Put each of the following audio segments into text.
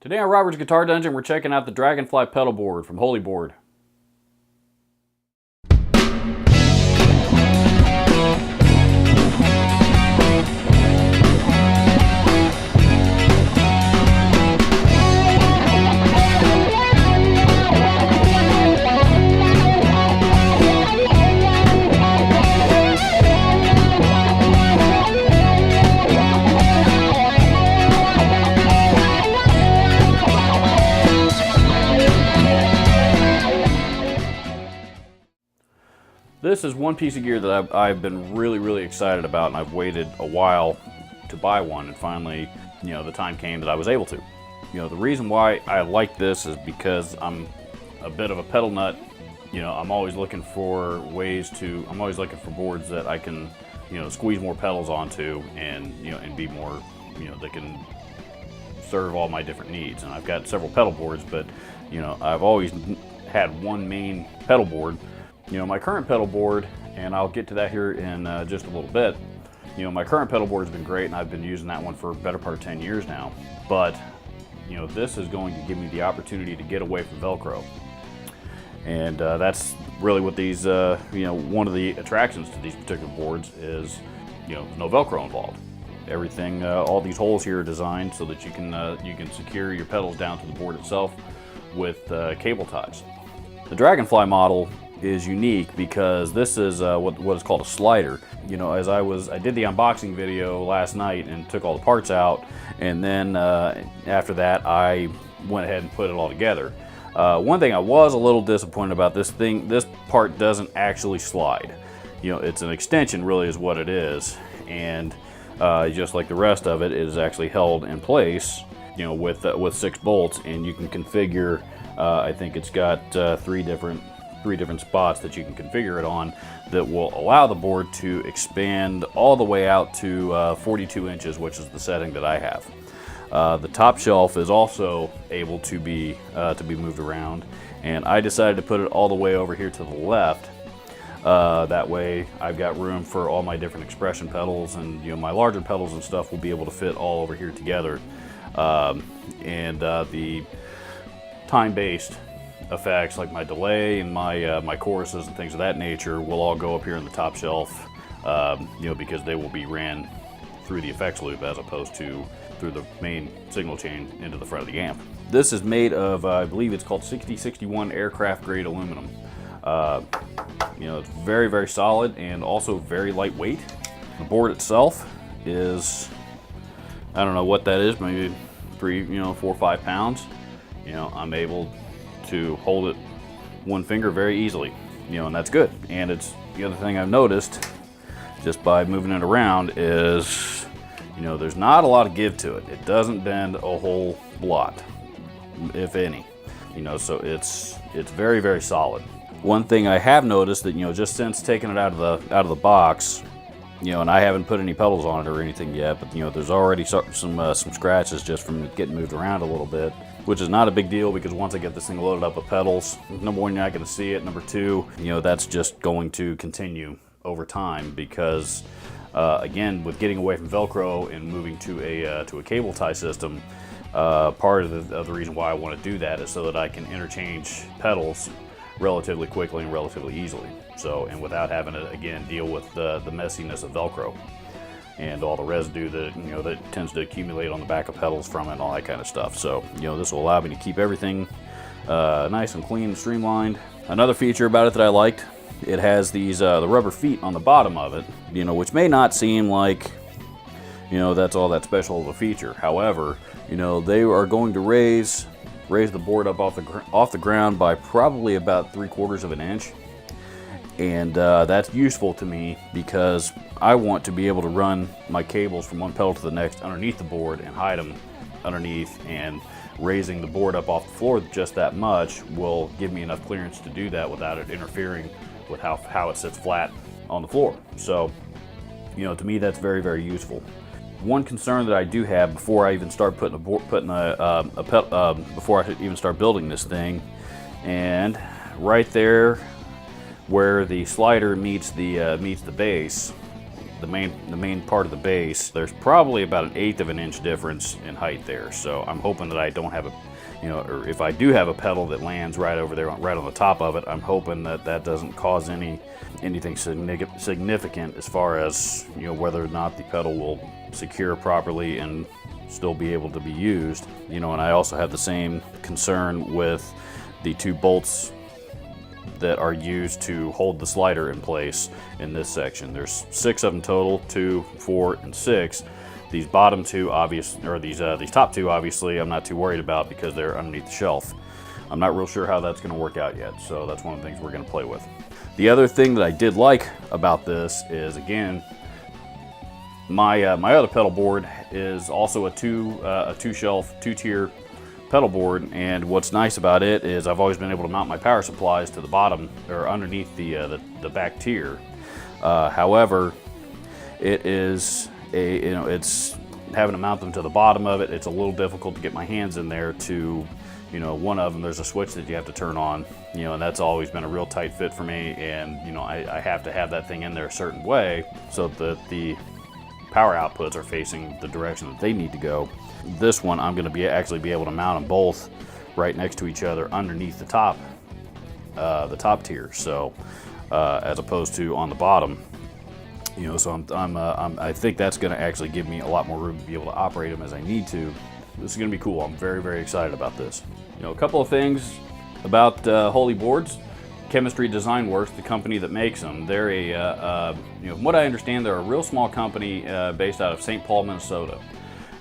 Today on Robert's Guitar Dungeon, we're checking out the Dragonfly Pedalboard from Holeyboard. This is one piece of gear that I've been really excited about, and I've waited a while to buy one, and finally, the time came that I was able to. The reason why I like this is because I'm a bit of a pedal nut. I'm always looking for I'm always looking for boards that I can, squeeze more pedals onto and, and be more, that can serve all my different needs. And I've got several pedal boards, but, I've always had one main pedal board. My current pedal board, and I'll get to that here in just a little bit. My current pedal board has been great, and I've been using that one for a better part of 10 years now. But, this is going to give me the opportunity to get away from Velcro. And that's really what these, one of the attractions to these particular boards is, no Velcro involved. Everything, all these holes here are designed so that you can secure your pedals down to the board itself with cable ties. The Dragonfly model is unique because this is what is called a slider. As I did the unboxing video last night and took all the parts out, and then after that I went ahead and put it all together. One thing I was a little disappointed about this part doesn't actually slide. It's an extension really is what it is, and just like the rest of it, it is actually held in place with 6 bolts, and you can configure, I think it's got three different spots that you can configure it on that will allow the board to expand all the way out to 42 inches, which is the setting that I have. The top shelf is also able to be moved around, and I decided to put it all the way over here to the left. That way I've got room for all my different expression pedals, and my larger pedals and stuff will be able to fit all over here together. The time-based effects like my delay and my choruses and things of that nature will all go up here in the top shelf, because they will be ran through the effects loop as opposed to through the main signal chain into the front of the amp. This is made of, I believe it's called 6061 aircraft grade aluminum. It's very solid and also very lightweight. The board itself is, I don't know what that is, maybe 4 or 5 pounds. I'm able to hold it one finger very easily, and that's good. And it's the other thing I've noticed just by moving it around is, there's not a lot of give to it. It doesn't bend a whole lot, if any. So it's very solid. One thing I have noticed that just since taking it out of the box, and I haven't put any pedals on it or anything yet, but there's already some scratches just from getting moved around a little bit, which is not a big deal because once I get this thing loaded up with pedals, number one, you're not going to see it. Number two, that's just going to continue over time because, again, with getting away from Velcro and moving to a cable tie system, part of the reason why I want to do that is so that I can interchange pedals relatively quickly and relatively easily. So, and without having to, again, deal with the messiness of Velcro and all the residue that that tends to accumulate on the back of pedals from it and all that kind of stuff. So this will allow me to keep everything nice and clean and streamlined. Another feature about it that I liked, it has these the rubber feet on the bottom of it, which may not seem like that's all that special of a feature. However, they are going to raise the board up off the ground by probably about 3/4 of an inch. And that's useful to me because I want to be able to run my cables from one pedal to the next underneath the board and hide them underneath, and raising the board up off the floor just that much will give me enough clearance to do that without it interfering with how it sits flat on the floor. So, to me that's very useful. One concern that I do have before I even start before I even start building this thing, and right there where the slider meets the base, the main part of the base, there's probably about 1/8 of an inch difference in height there. So I'm hoping that I don't have a, or if I do have a pedal that lands right over there, right on the top of it, I'm hoping that that doesn't cause anything significant as far as, whether or not the pedal will secure properly and still be able to be used. And I also have the same concern with the 2 bolts that are used to hold the slider in place in this section. There's 6 of them total, 2, 4, and 6. These bottom 2 these top 2 obviously I'm not too worried about because they're underneath the shelf. I'm not real sure how that's going to work out yet, so that's one of the things we're going to play with. The other thing that I did like about this is, again, my other pedal board is also a 2-shelf, 2-tier pedal board, and what's nice about it is I've always been able to mount my power supplies to the bottom or underneath the back tier. However, it is it's having to mount them to the bottom of it. It's a little difficult to get my hands in there to, one of them, there's a switch that you have to turn on, and that's always been a real tight fit for me, and I have to have that thing in there a certain way so that the power outputs are facing the direction that they need to go. This one I'm going to actually be able to mount them both right next to each other underneath the top tier, so as opposed to on the bottom. So I think that's going to actually give me a lot more room to be able to operate them as I need to. This is going to be cool. I'm very, very excited about this. A couple of things about Holeyboards. Chemistry Designwerks, the company that makes them, they're from what I understand, they're a real small company based out of St. Paul, Minnesota.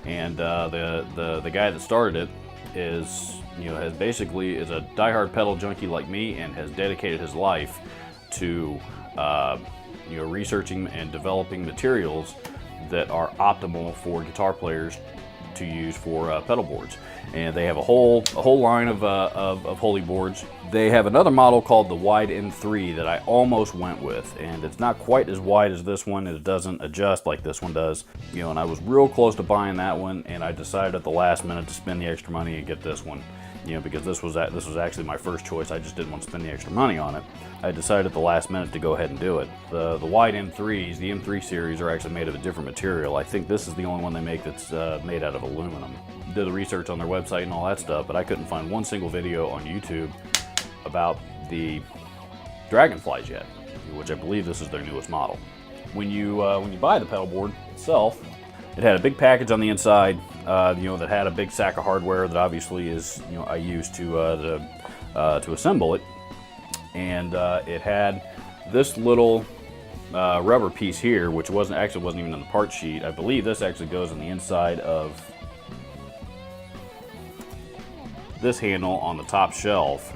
And the guy that started it is a diehard pedal junkie like me and has dedicated his life to researching and developing materials that are optimal for guitar players to use for pedal boards. And they have a whole line of Holeyboards. They have another model called the Wide M3 that I almost went with, and it's not quite as wide as this one, and it doesn't adjust like this one does. And I was real close to buying that one, and I decided at the last minute to spend the extra money and get this one. Because this was actually my first choice. I just didn't want to spend the extra money on it. I decided at the last minute to go ahead and do it. The wide M3s, the M3 series, are actually made of a different material. I think this is the only one they make that's made out of aluminum. Did the research on their website and all that stuff, but I couldn't find one single video on YouTube about the Dragonflies yet, which I believe this is their newest model. When you buy the pedal board itself, it had a big package on the inside, that had a big sack of hardware that obviously is, I used to assemble it, and it had this little rubber piece here, which wasn't even in the part sheet. I believe this actually goes on the inside of this handle on the top shelf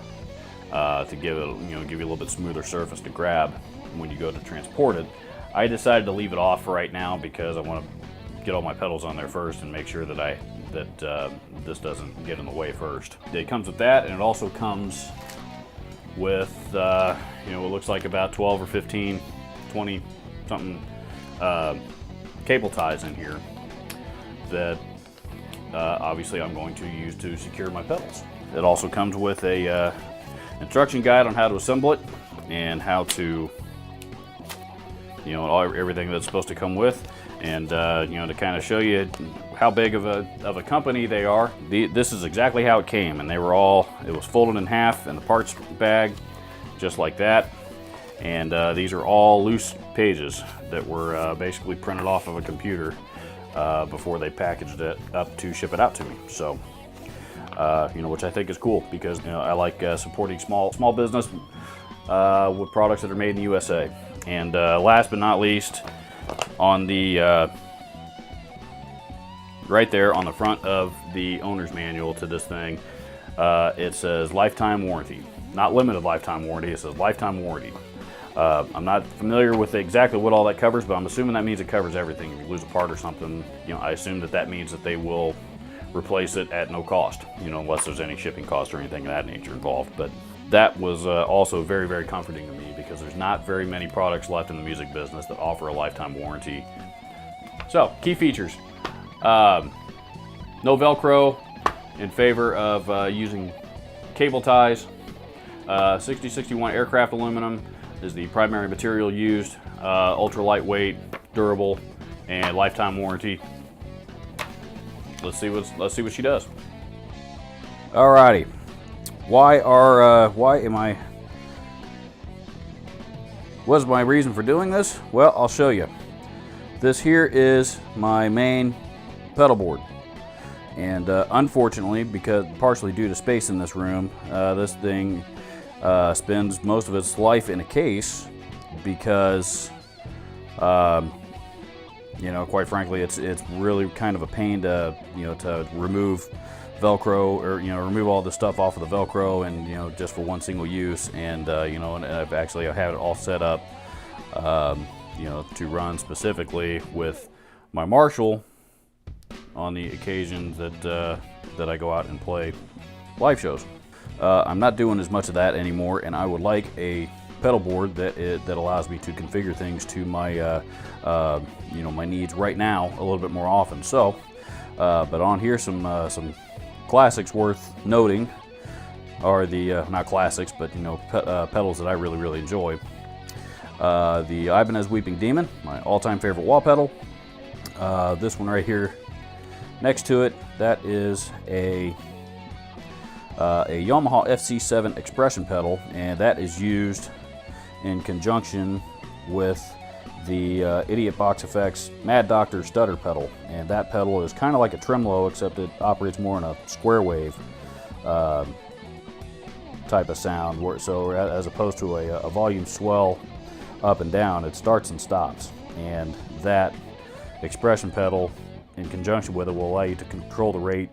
to give you a little bit smoother surface to grab when you go to transport it. I decided to leave it off for right now because I want to get all my pedals on there first and make sure that this doesn't get in the way first. It comes with that, and it also comes with what looks like about 12 or 15, 20 something cable ties in here that obviously I'm going to use to secure my pedals. It also comes with a instruction guide on how to assemble it and how to everything that's supposed to come with. And to kind of show you how big of a company they are. This is exactly how it came, and it was folded in half in the parts bag, just like that. And these are all loose pages that were basically printed off of a computer before they packaged it up to ship it out to me. So, which I think is cool because I like supporting small business with products that are made in the USA. And last but not least, on the right there on the front of the owner's manual to this thing, it says lifetime warranty. Not limited lifetime warranty, it says lifetime warranty. I'm not familiar with exactly what all that covers, but I'm assuming that means it covers everything. If you lose a part or something, I assume that means that they will replace it at no cost, unless there's any shipping cost or anything of that nature involved. But that was also very, very comforting to me because there's not very many products left in the music business that offer a lifetime warranty. So, key features. No Velcro, in favor of using cable ties. 6061 aircraft aluminum is the primary material used. Ultra lightweight, durable, and lifetime warranty. Let's see what she does. Alrighty, what's my reason for doing this? Well, I'll show you. This here is my main pedal board, and unfortunately, because partially due to space in this room, this thing spends most of its life in a case because you know, quite frankly, it's really kind of a pain to, you know, to remove Velcro, or, you know, remove all the stuff off of the Velcro, and, you know, just for one single use. And you know, and I have it all set up, you know, to run specifically with my Marshall on the occasions that that I go out and play live shows. I'm not doing as much of that anymore, and I would like a pedal board that allows me to configure things to my you know, my needs right now a little bit more often. So, but on here, some classics worth noting are the not classics, but, you know, pedals that I really enjoy. The Ibanez Weeping Demon, my all-time favorite wah pedal. This one right here next to it, that is a Yamaha FC7 expression pedal, and that is used in conjunction with the Idiot Box Effects Mad Doctor stutter pedal. And that pedal is kind of like a tremolo, except it operates more in a square wave type of sound, so as opposed to a volume swell up and down, it starts and stops. And that expression pedal in conjunction with it will allow you to control the rate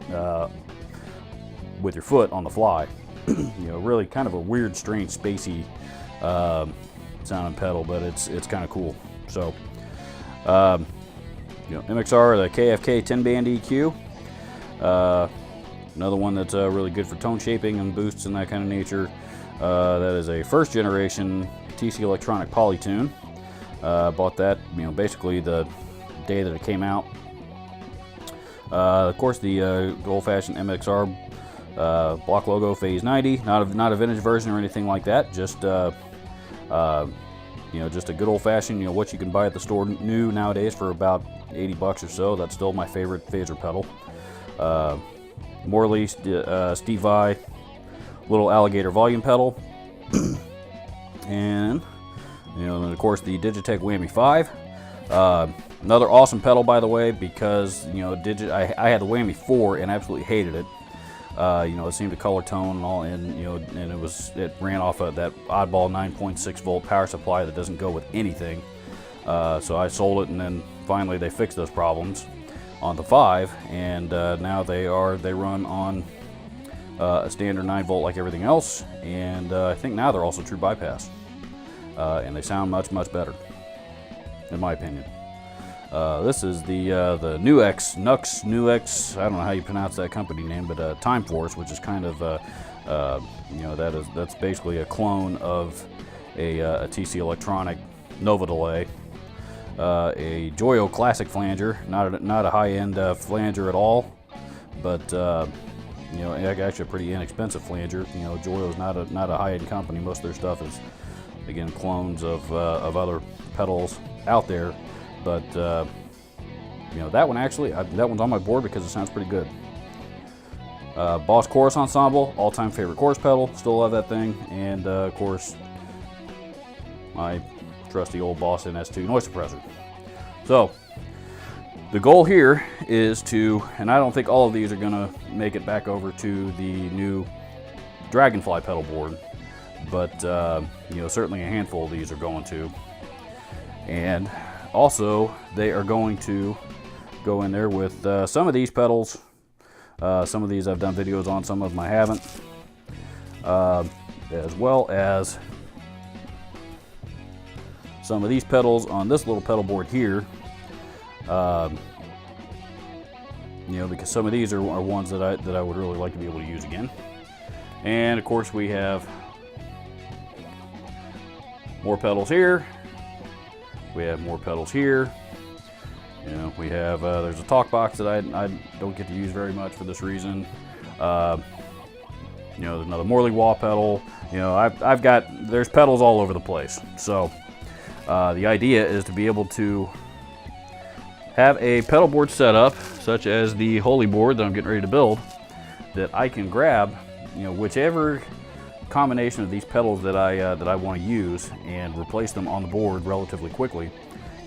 with your foot on the fly. You know, really kind of a weird, strange, spacey sounding pedal, but it's kind of cool. So, you know, MXR, the KFK 10-band EQ, another one that's really good for tone shaping and boosts and that kind of nature. That is a first generation TC Electronic Polytune. Bought that, you know, basically the day that it came out. Of course, the old-fashioned MXR block logo Phase 90, not a vintage version or anything like that, just you know, just a good old-fashioned, you know, what you can buy at the store new nowadays for about 80 bucks or so. That's still my favorite phaser pedal. Morley Steve Vai little alligator volume pedal. And, you know, and of course the Digitech Whammy 5. Another awesome pedal, by the way, because, you know, I had the Whammy 4 and absolutely hated it. You know, it seemed to color tone and all, and, you know, and it ran off of that oddball 9.6 volt power supply that doesn't go with anything. So I sold it, and then finally they fixed those problems on the 5, and now they run on a standard 9 volt like everything else, and I think now they're also true bypass, and they sound much better, in my opinion. This is the Nux, I don't know how you pronounce that company name, but Time Force, which is kind of, you know, that's basically a clone of a TC Electronic Nova delay, a Joyo Classic flanger, not a high-end flanger at all, but you know, actually a pretty inexpensive flanger. You know, Joyo's not a high-end company. Most of their stuff is, again, clones of other pedals out there. But you know, that one actually, that one's on my board because it sounds pretty good. Boss Chorus Ensemble, all-time favorite chorus pedal, still love that thing. And of course, my trusty old Boss NS2 noise suppressor. So the goal here is to, and I don't think all of these are gonna make it back over to the new Dragonfly pedal board, but you know, certainly a handful of these are going to. And also, they are going to go in there with some of these pedals. Some of these I've done videos on, some of them I haven't. As well as some of these pedals on this little pedal board here. You know, because some of these are ones that I would really like to be able to use again. And of course, we have more pedals here. We have more pedals here. You know, we have, there's a talk box that I don't get to use very much for this reason. You know, there's another Morley wah pedal. You know, there's pedals all over the place. So the idea is to be able to have a pedal board setup, such as the Holeyboard that I'm getting ready to build, that I can grab, whichever combination of these pedals that I want to use, and replace them on the board relatively quickly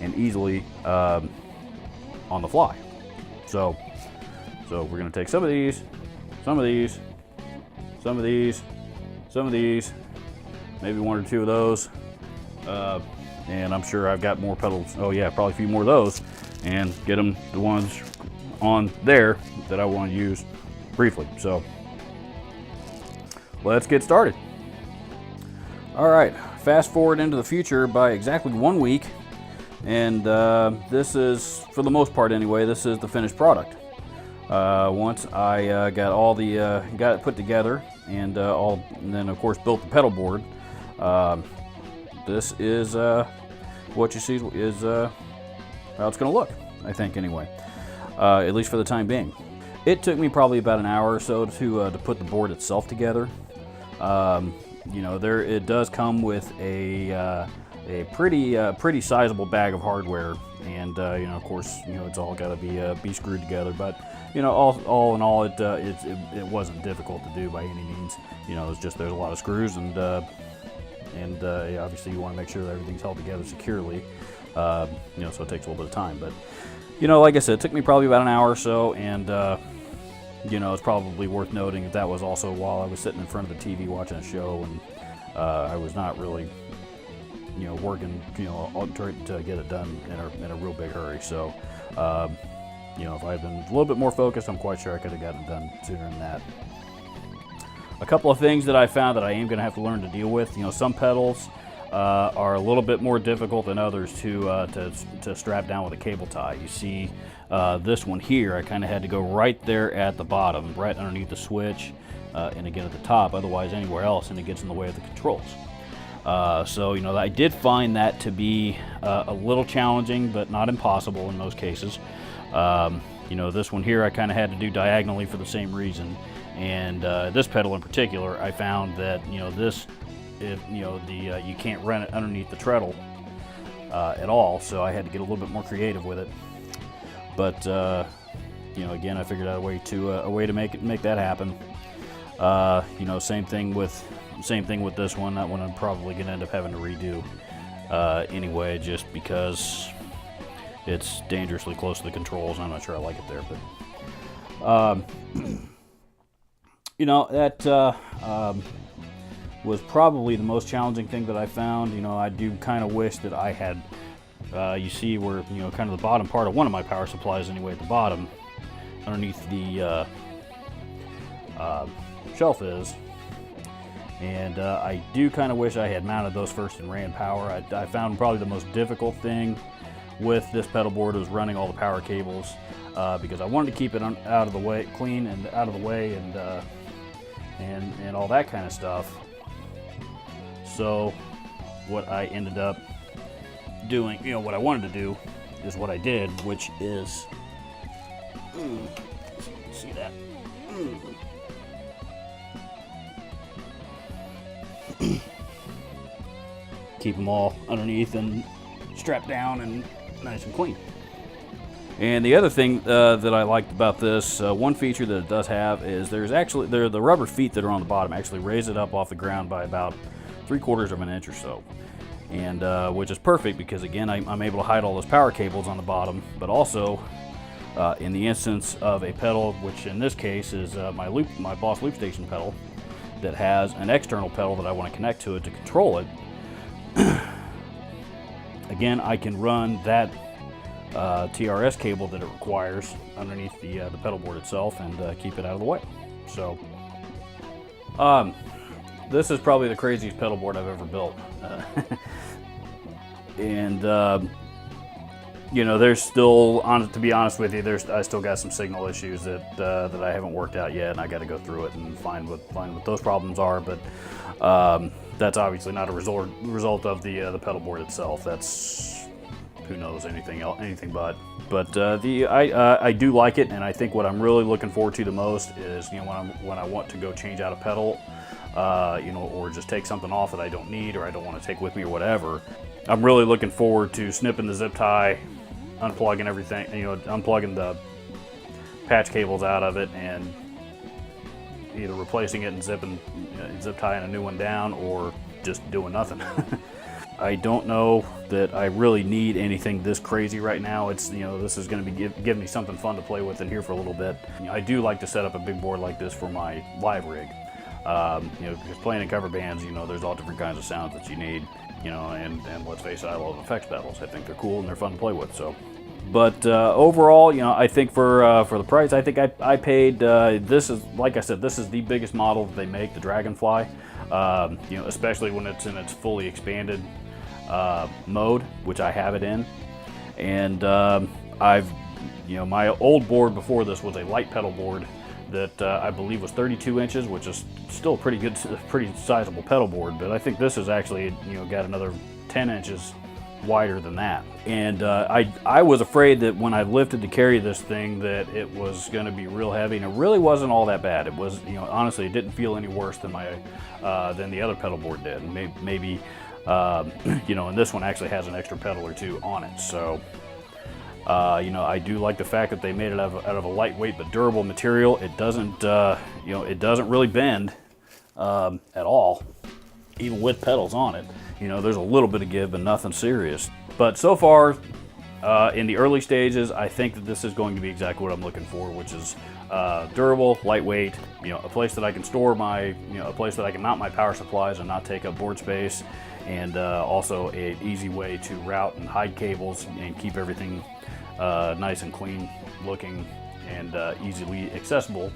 and easily on the fly. So we're going to take some of these, some of these, some of these, some of these, maybe one or two of those, and I'm sure I've got more pedals. Oh yeah, probably a few more of those, and get them the ones on there that I want to use briefly. So let's get started. All right, fast forward into the future by exactly 1 week, and this is, for the most part anyway, this is the finished product. Once I got all the got it put together, and then of course built the pedal board. This is what you see is how it's going to look, I think, anyway, at least for the time being. It took me probably about an hour or so to put the board itself together. It does come with a pretty sizable bag of hardware, and of course, it's all got to be screwed together. But all in all, it wasn't difficult to do by any means. It's just there's a lot of screws, and obviously you want to make sure that everything's held together securely. So it takes a little bit of time. But like I said, it took me probably about an hour or so, and it's probably worth noting that was also while I was sitting in front of the TV watching a show, and I was not really working trying to get it done in a real big hurry. So if I had been a little bit more focused, I'm quite sure I could have gotten it done sooner than that. A couple of things that I found that I am going to have to learn to deal with. Some pedals are a little bit more difficult than others to strap down with a cable tie. You see this one here, I kind of had to go right there at the bottom, right underneath the switch, and again at the top, otherwise anywhere else, and it gets in the way of the controls. So I did find that to be a little challenging, but not impossible in most cases. This one here I kind of had to do diagonally for the same reason, and this pedal in particular, I found that you can't run it underneath the treadle at all, so I had to get a little bit more creative with it. But again, I figured out a way to make that happen. Same thing with this one. That one I'm probably going to end up having to redo anyway, just because it's dangerously close to the controls, and I'm not sure I like it there. But that was probably the most challenging thing that I found. I do kind of wish that I had, you see where, kind of the bottom part of one of my power supplies anyway, at the bottom, underneath the shelf is. And I do kind of wish I had mounted those first and ran power. I found probably the most difficult thing with this pedal board was running all the power cables, because I wanted to keep it out of the way, clean and out of the way, and all that kind of stuff. So what I ended up doing, what I wanted to do is what I did, which is, see that? Keep them all underneath and strapped down and nice and clean. And the other thing that I liked about this, one feature that it does have is the rubber feet that are on the bottom actually raise it up off the ground by about 3/4 of an inch or so, and which is perfect because again I'm able to hide all those power cables on the bottom, but also in the instance of a pedal, which in this case is my Boss Loop Station pedal, that has an external pedal that I want to connect to it to control it. Again, I can run that TRS cable that it requires underneath the pedal board itself and keep it out of the way. So this is probably the craziest pedal board I've ever built. And there's still, to be honest with you, I still got some signal issues that I haven't worked out yet, and I got to go through it and find what those problems are. But that's obviously not a result of the pedal board itself. That's, who knows, anything but. But I do like it, and I think what I'm really looking forward to the most is when I want to go change out a pedal, or just take something off that I don't need or I don't want to take with me or whatever. I'm really looking forward to snipping the zip tie, unplugging everything, unplugging the patch cables out of it and either replacing it and zip tying a new one down, or just doing nothing. I don't know that I really need anything this crazy right now. It's, this is going to be giving me something fun to play with in here for a little bit. I do like to set up a big board like this for my live rig. Because playing in cover bands, there's all different kinds of sounds that you need, and let's face it, I love effects pedals. I think they're cool and they're fun to play with. So, but overall, I think for the price, I think I paid. This is, like I said, this is the biggest model that they make, the Dragonfly. Especially when it's in its fully expanded mode, which I have it in. And my old board before this was a Lyt Pedalboard that I believe was 32 inches, which is still a pretty sizable pedal board. But I think this is actually, got another 10 inches wider than that. And I was afraid that when I lifted to carry this thing that it was going to be real heavy, and it really wasn't all that bad. It was, honestly, it didn't feel any worse than than the other pedal board did. Maybe and this one actually has an extra pedal or two on it. So I do like the fact that they made it out of a lightweight but durable material. It doesn't it doesn't really bend at all, even with pedals on it. There's a little bit of give, but nothing serious. But so far, in the early stages, I think that this is going to be exactly what I'm looking for, which is durable, lightweight, a place that I can store a place that I can mount my power supplies and not take up board space, and also an easy way to route and hide cables and keep everything nice and clean looking and easily accessible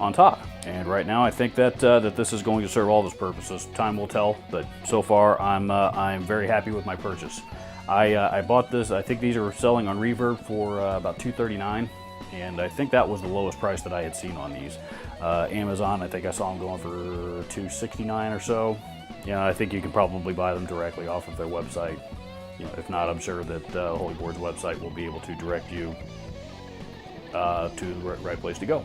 on top. And right now I think that this is going to serve all those purposes. Time will tell, but so far I'm very happy with my purchase. I bought this, I think these are selling on Reverb for about $239, and I think that was the lowest price that I had seen on these. Amazon, I think I saw them going for $269 or so. I think you can probably buy them directly off of their website. If not, I'm sure that Holeyboards website will be able to direct you to the right place to go.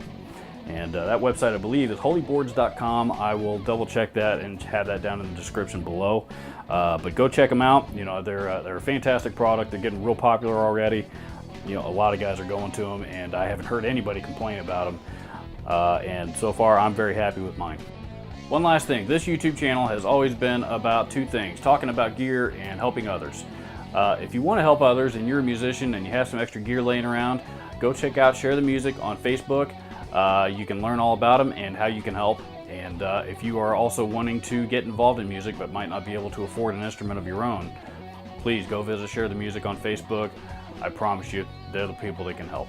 And that website, I believe, is holeyboards.com. I will double check that and have that down in the description below. But go check them out. They're a fantastic product. They're getting real popular already. A lot of guys are going to them, and I haven't heard anybody complain about them. And so far, I'm very happy with mine. One last thing, this YouTube channel has always been about two things: talking about gear and helping others. If you want to help others and you're a musician and you have some extra gear laying around, go check out Share the Music on Facebook. You can learn all about them and how you can help. And if you are also wanting to get involved in music but might not be able to afford an instrument of your own, please go visit Share the Music on Facebook. I promise you, they're the people that can help.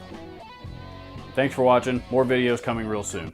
Thanks for watching. More videos coming real soon.